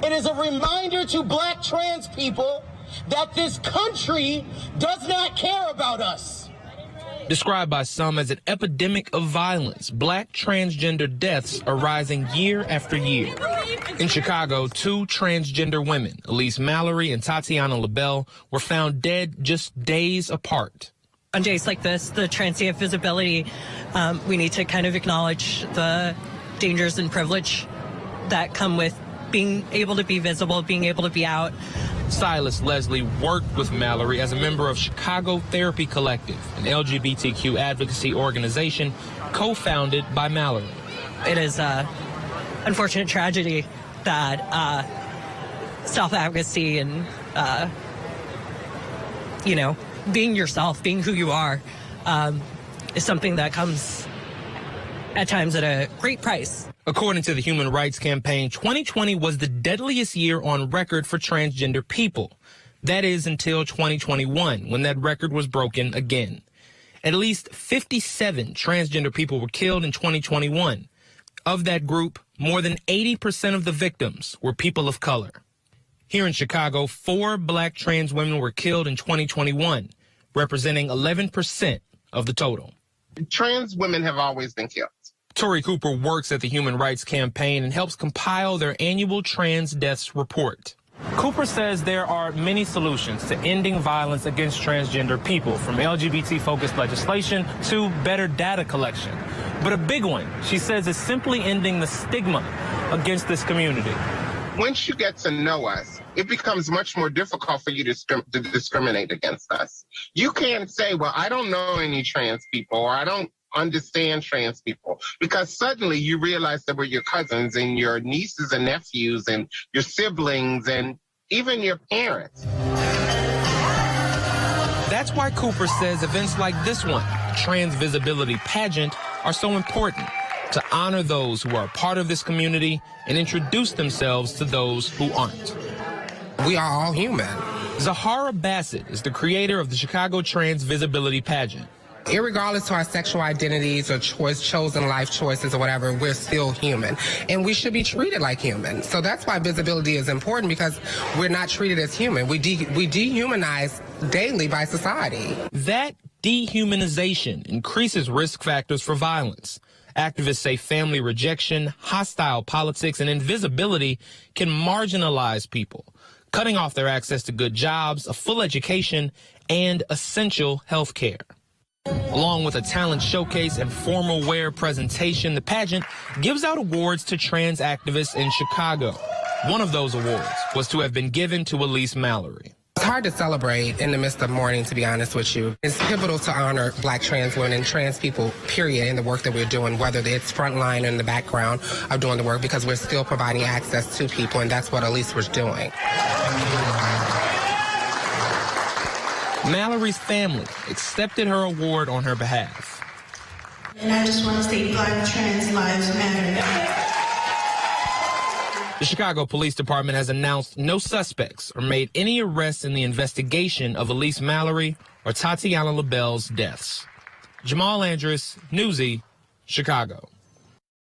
It is a reminder to black trans people that this country does not care about us. Described by some as an epidemic of violence, black transgender deaths are rising year after year. In Chicago, 2 transgender women, Elise Mallory and Tatiana LaBelle, were found dead just days apart. On days like this, the transient visibility, we need to kind of acknowledge the dangers and privilege that come with being able to be visible, being able to be out. Stylist Leslie worked with Mallory as a member of Chicago Therapy Collective, an LGBTQ advocacy organization co-founded by Mallory. It is an unfortunate tragedy that self-advocacy and, being yourself, being who you are, is something that comes at times at a great price. According to the Human Rights Campaign, 2020 was the deadliest year on record for transgender people. That is until 2021, when that record was broken again. At least 57 transgender people were killed in 2021. Of that group, more than 80% of the victims were people of color. Here in Chicago, 4 black trans women were killed in 2021, representing 11% of the total. Trans women have always been killed. Tori Cooper works at the Human Rights Campaign and helps compile their annual trans deaths report. Cooper says there are many solutions to ending violence against transgender people, from LGBT-focused legislation to better data collection. But a big one, she says, is simply ending the stigma against this community. Once you get to know us, it becomes much more difficult for you to discriminate against us. You can't say, well, I don't know any trans people, or I don't understand trans people, because suddenly you realize that we're your cousins and your nieces and nephews and your siblings and even your parents. That's why Cooper says events like this one, Trans Visibility Pageant, are so important to honor those who are a part of this community and introduce themselves to those who aren't. We are all human. Zahara Bassett is the creator of the Chicago Trans Visibility Pageant. Irregardless to our sexual identities or chosen life choices or whatever, we're still human. And we should be treated like human. So that's why visibility is important, because we're not treated as human. We dehumanize daily by society. That dehumanization increases risk factors for violence. Activists say family rejection, hostile politics, and invisibility can marginalize people, cutting off their access to good jobs, a full education, and essential health care. Along with a talent showcase and formal wear presentation, the pageant gives out awards to trans activists in Chicago. One of those awards was to have been given to Elise Mallory. It's hard to celebrate in the midst of mourning, to be honest with you. It's pivotal to honor black trans women and trans people, period, in the work that we're doing, whether it's frontline or in the background of doing the work, because we're still providing access to people, and that's what Elise was doing. Mallory's family accepted her award on her behalf. And I just want to say Black trans lives matter. The Chicago Police Department has announced no suspects or made any arrests in the investigation of Elise Mallory or Tatiana LaBelle's deaths. Jamal Andrus, Newsy, Chicago.